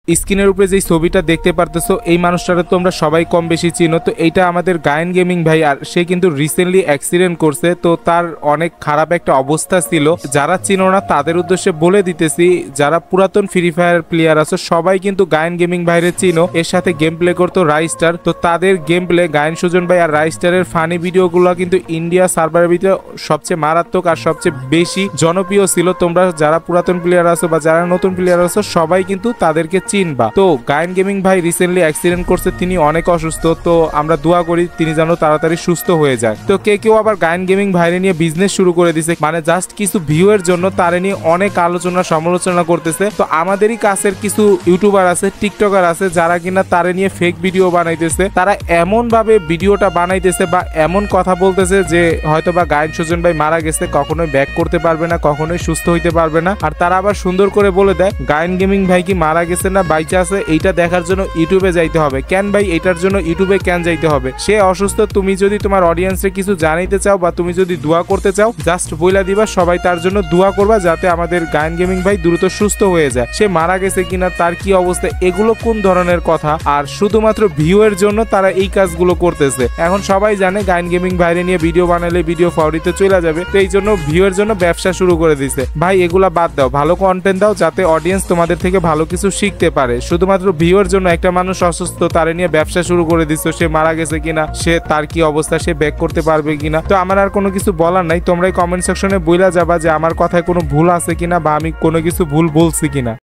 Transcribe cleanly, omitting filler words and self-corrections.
স্ক্রিনের উপরে যে ছবিটা দেখতে পারতেছো এই মানুষটারে তোমরা সবাই কম বেশি চিনো। তো এইটা আমাদের গায়েন গেমিং ভাই, আর সে কিন্তু রিসেন্টলি অ্যাক্সিডেন্ট করছে। তো তার অনেক খারাপ একটা অবস্থা ছিল। যারা চিনো না তাদের উদ্দেশ্যে বলে দিতেছি, যারা পুরাতন ফ্রি ফায়ার প্লেয়ার আছে সবাই কিন্তু গায়েন গেমিং ভাইরে চিনো। এর সাথে গেম প্লে করতো রাইস্টার। তো তাদের গেম প্লে গায়েন সুজন ভাই আর রাইস্টারের ফানি ভিডিওগুলো কিন্তু ইন্ডিয়া সার্ভারের ভিতরে সবচেয়ে মারাত্মক আর সবচেয়ে বেশি জনপ্রিয় ছিল। তোমরা যারা পুরাতন প্লেয়ার আছো বা যারা নতুন প্লেয়ার আছো সবাই কিন্তু তাদেরকে চিনবা। তো গায়েন গেমিং ভাই রিসেন্টলি অ্যাক্সিডেন্ট করছে, তিনি অনেক অসুস্থ। তো আমরা দোয়া করি তিনি যেন তাড়াতাড়ি সুস্থ হয়ে যায়। তো কেউ আবার গায়েন গেমিং ভাইরে নিয়ে বিজনেস শুরু করে দিছে, মানে জাস্ট কিছু ভিউ এর জন্য তারে নিয়ে অনেক আলোচনা সমালোচনা করতেছে। তো আমাদেরই কাছের কিছু ইউটিউবার আছে, টিকটকার আছে যারা কিনা তারে নিয়ে ফেক ভিডিও বানাইতেছে। তারা এমন ভাবে ভিডিওটা বানাইতেছে বা এমন কথা বলতেছে যে হয়তো বা গায়েন সুজন ভাই মারা গেছে, কখনোই ব্যাক করতে পারবে না, কখনোই সুস্থ হইতে পারবে না। আর তারা আবার সুন্দর করে বলে দেয় গায়েন গেমিং ভাই কি মারা গেছে না বাইচা আছে, এইটা দেখার জন্য ইউটিউবে যাইতে হবে। কেন ভাই এটার জন্য ইউটিউবে কেন যাইতে হবে? সে অসুস্থ, তুমি যদি তোমার অডিয়েন্সে কিছু জানাইতে চাও বা তুমি যদি দোয়া করতে চাও জাস্ট বইলা দিবা, সবাই তার জন্য দোয়া করবা যাতে আমাদের গায়েন গেমিং ভাই দ্রুত সুস্থ হয়ে যায়। সে মারা গেছে কিনা, তার কি অবস্থা, এগুলো কোন ধরনের কথা? আর শুধুমাত্র ভিউ এর জন্য তারা এই কাজগুলো করতেছে। এখন সবাই জানে গায়েন গেমিং ভাইরে নিয়ে ভিডিও বানালে ভিডিও ফাউরিতে চলে যাবে, তো এই জন্য ভিউ এর জন্য ব্যবসা শুরু করে দিছে। ভাই এগুলা বাদ দাও, ভালো কন্টেন্ট দাও যাতে অডিয়েন্স তোমাদের থেকে ভালো কিছু শিখতে পারে। শুধুমাত্র ভিউ এর জন্য একটা মানুষ অসুস্থ, তারে নিয়ে ব্যবসা শুরু করে দিচ্ছে, সে মারা গেছে কিনা, সে তার কি অবস্থা, সে ব্যাক করতে পারবে কিনা। তো আমার আর কোনো কিছু বলার নাই, তোমরাই কমেন্ট সেকশনে বইলা যাবা যে আমার কথায় কোনো ভুল আছে কিনা বা আমি কোনো কিছু ভুল বলছি কিনা।